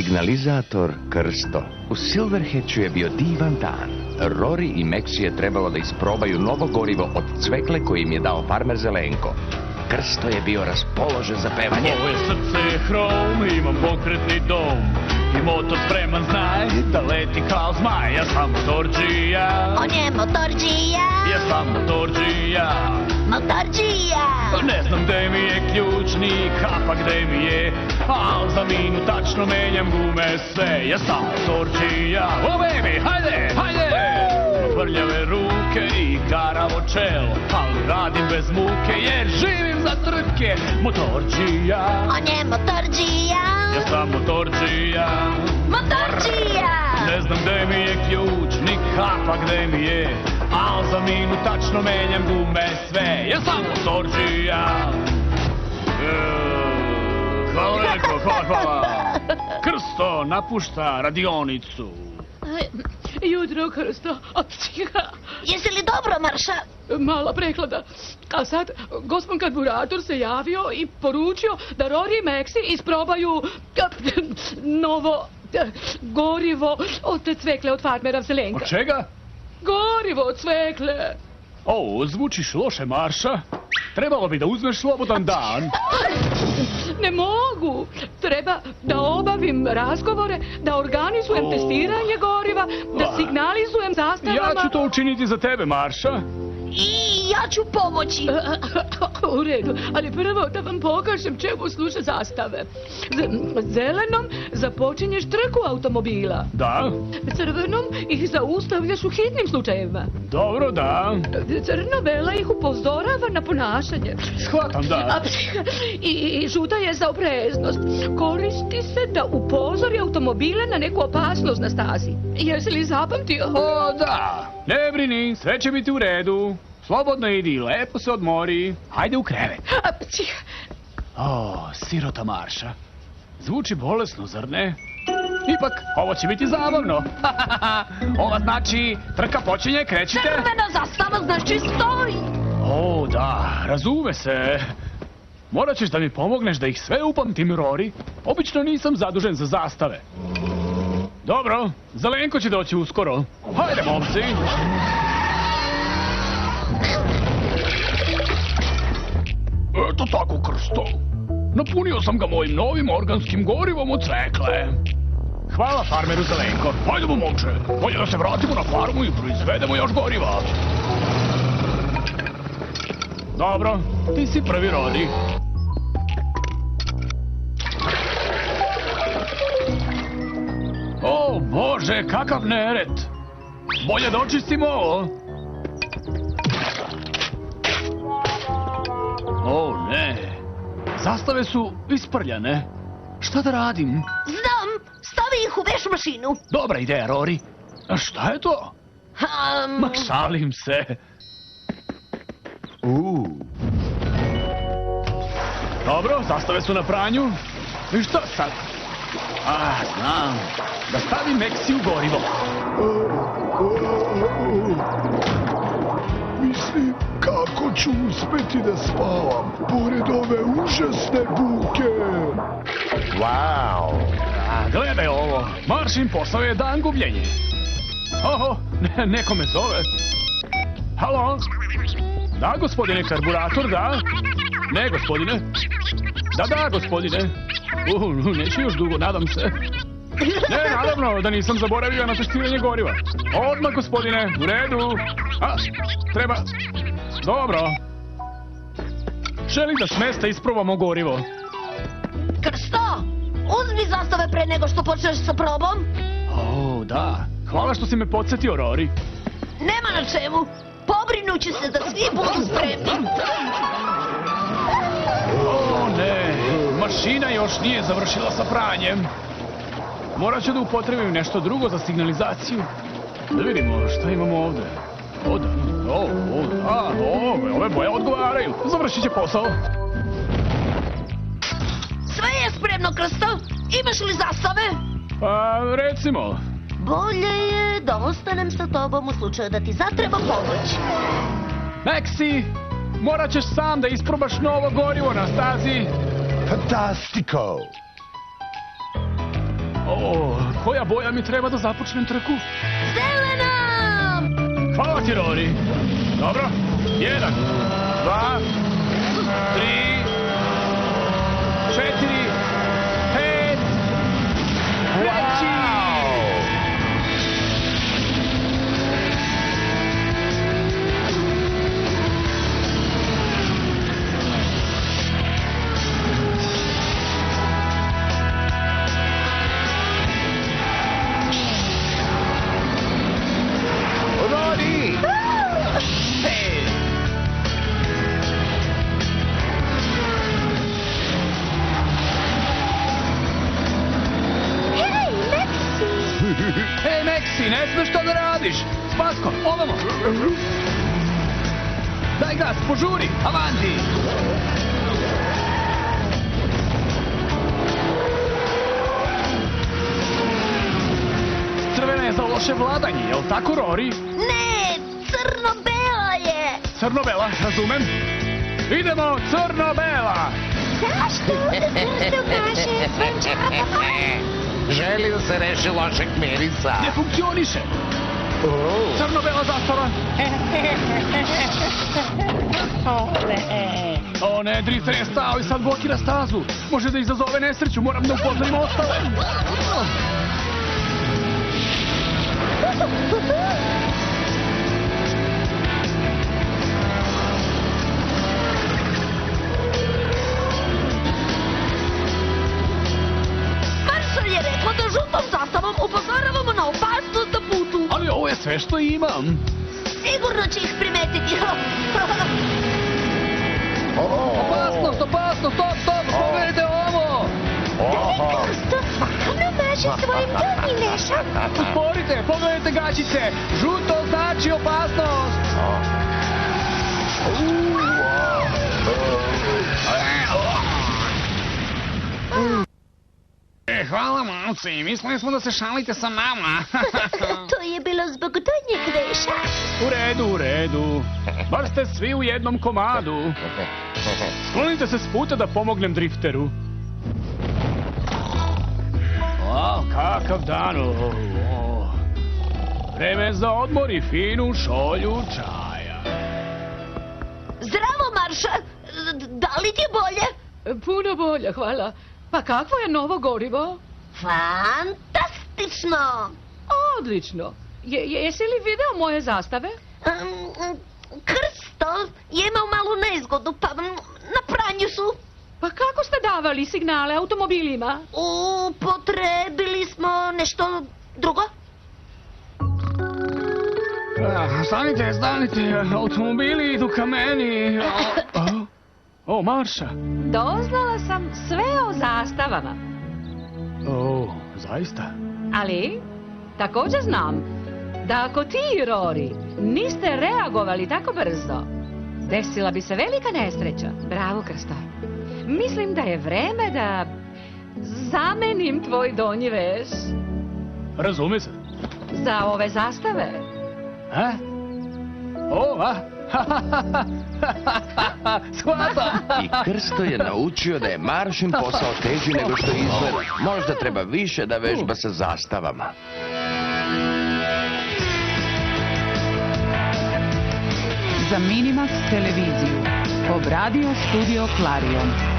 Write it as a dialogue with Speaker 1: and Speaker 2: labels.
Speaker 1: Signalizator Krsto. U Silverhatchu je bio divan dan. Rory i Maxi je trebalo da isprobaju novo gorivo od cvekle koji im je dao farmer Zelenko. Krsto je bio raspoložen za pevanje.
Speaker 2: Moje srce je hrom, imam pokretni dom i motor spreman, znaj, da leti kao zmaj. Ja sam motorđija.
Speaker 3: On je motorđija.
Speaker 2: Ja sam motorđija.
Speaker 3: Motorđija.
Speaker 2: Ne znam gde mi je ključ, ni kapa gde mi je, al za minut tačno menjam gume sve. Ja sam motorđija. O baby, hajde, hajde! Prljave ruke i karavo čelo, ali radim bez muke jer živim za trke. Motorđija.
Speaker 3: On je motorđija.
Speaker 2: Ja sam motorđija.
Speaker 3: Motorđija.
Speaker 2: Ne znam gde mi je ključ, ni kapa gde mi je, al za minut tačno menjam gume sve. Ja sam motorđija. Hvala lepo, hvala. Krsto napušta radionicu.
Speaker 4: Jutro, Krsto.
Speaker 3: Jesi li dobro, Marša?
Speaker 4: Mala preklada. A sad, gospon karburator se javio i poručio da Rory i Maxi isprobaju novo gorivo od te cvekle od farmera Zelenka.
Speaker 2: Od čega?
Speaker 4: Gorivo od cvekle.
Speaker 2: O, zvučiš loše, Marša. Trebalo bi da uzmeš slobodan dan.
Speaker 4: Ne mogu. Treba da obavim razgovore, da organizujem testiranje goriva, da signalizujem zastavama.
Speaker 2: Ja ću to učiniti za tebe, Marša.
Speaker 3: I ja ću pomoći.
Speaker 4: U redu, ali prvo da vam pokažem čemu služe zastave. Zelenom započinješ trku automobila.
Speaker 2: Da.
Speaker 4: Crvenom ih zaustavljaš u hitnim slučajevima.
Speaker 2: Dobro, da.
Speaker 4: Crno-bela ih upozorava na ponašanje.
Speaker 2: Shvatam, da.
Speaker 4: I žuta je za opreznost. Koristi se da upozori automobile na neku opasnost na stazi. Jesi li zapamtio?
Speaker 2: O, da. Ne brini, sve će biti u redu. Slobodno idi, lepo se odmori. Hajde u krevet. O, sirota Marša. Zvuči bolesno, zar ne? Ipak, ovo će biti zabavno. Ova znači, trka počinje, krećite.
Speaker 3: Crvena zastava znači stoj.
Speaker 2: O, da, razume se. Morat ćeš da mi pomogneš da ih sve upamtim, Rory. Obično nisam zadužen za zastave. Dobro, Zelenko će doći uskoro. Hajde, momci. Eto tako, Krsto. Napunio sam ga mojim novim organskim gorivom od cvekle. Hvala farmeru Zelenko. Hajdemo, momče. Bolje da se vratimo na farmu i proizvedemo još goriva. Dobro, ti si prvi, Rory. O, Bože, kakav nered. Bolje da očistimo ovo. O, ne. Zastave su isprljane. Šta da radim?
Speaker 3: Znam, stavi ih u veš mašinu.
Speaker 2: Dobra ideja, Rory. A šta je to? Ma šalim se. Dobro, zastave su na pranju. I šta sad? Znam. Da stavim Maxi u gorivo.
Speaker 5: Mislim, kako ću uspeti da spavam pored ove užasne buke.
Speaker 1: Wow.
Speaker 2: Gledaj ovo. Maršin posao je dan gubljenje. Oho, neko me zove. Halo? Da, gospodine karburator, da? Ne, gospodine. Da, gospodine. Neću još dugo, nadam se. Ne, naravno, da nisam zaboravio na testiranje goriva. Odmah, gospodine, u redu. Treba... Dobro. Želim da s mesta isprobamo gorivo.
Speaker 3: Krsto, uzmi zastave pre nego što počneš sa probom.
Speaker 2: O, da. Hvala što si me podsjetio, Rory.
Speaker 3: Nema na čemu. Pobrinuću se da svi budu spremni.
Speaker 2: O, ne. Mašina još nije završila sa pranjem. Morat ću da upotrebim nešto drugo za signalizaciju. Da vidimo šta imamo ovde. Ove boje odgovaraju. Završit će posao.
Speaker 3: Sve je spremno, Krsto. Imaš li zastave?
Speaker 2: Pa, recimo.
Speaker 3: Bolje je da ostanem sa tobom u slučaju da ti zatreba pomoć.
Speaker 2: Maxi, morat ćeš sam da isprobaš novo gorivo na stazi.
Speaker 5: Fantastico.
Speaker 2: Koja boja mi treba da započnem trku?
Speaker 3: Zelena!
Speaker 2: Hvala ti, Rory. Dobro. 1, 2, 3, 4, 5. Treći!
Speaker 1: Rory!
Speaker 2: Hej, Meksi, ne smeš to da radiš! Spasko, ovamo! Daj gas, požuri, avanti! Crvena je za loše vladanje, jel tako, Rory?
Speaker 3: Ne, crno-bela je.
Speaker 2: Crno-bela, razumem. Idemo, crno-bela!
Speaker 3: Zašto ovdje Krsto kaže svojim čarapama?
Speaker 1: Želi da se reši lošeg mirisa.
Speaker 2: Ne funkcioniše! Crno-bela zastava! O ne, drifter je stao i sad blokira stazu. Može da izazove nesreću, moram da upozorim ostale.
Speaker 3: Maršal je rekao da žutom zastavom upozoravamo na opasnost na putu.
Speaker 2: Ali ovo je sve što imam.
Speaker 3: Sigurno će ih primetiti.
Speaker 2: Opasnost, opasnost, stop, pogledajte ovo!
Speaker 3: Krsto, ono maše svojim donjim mešom.
Speaker 2: Usporite, pogledajte gaćice! Žuto znači opasnost! Hvala, momci, mislili smo da se šalite sa nama.
Speaker 3: To je bilo zbog donjeg veša.
Speaker 2: U redu. Bar ste svi u jednom komadu. Sklonite se s puta da pomognem drifteru. O, kakav dan. Vreme za odmor i finu šolju čaja.
Speaker 3: Zdravo, Maršal. Da li ti je bolje?
Speaker 4: Puno bolje, hvala. Pa kakvo je novo gorivo?
Speaker 3: Fantastično.
Speaker 4: Odlično. Jesi li video moje zastave?
Speaker 3: Krsto je imao malu nezgodu, pa na pranju su.
Speaker 4: Pa kako ste davali signale automobilima?
Speaker 3: Upotrebili smo nešto drugo.
Speaker 2: Stanite, automobili idu ka meni. O, Marša.
Speaker 4: Doznala sam sve o zastavama.
Speaker 2: O, zaista?
Speaker 4: Ali, također znam da ako ti i Rory niste reagovali tako brzo, desila bi se velika nesreća. Bravo, Krsto. Mislim da je vreme da zamenim tvoj donji veš.
Speaker 2: Razume se.
Speaker 4: Za ove zastave.
Speaker 2: A? O, a? Shvatam.
Speaker 1: I Krsto je naučio da je Maršin posao teži nego što izgleda. Možda treba više da vežba sa zastavama.
Speaker 6: Za Minimax televiziju obradio studio Clarion.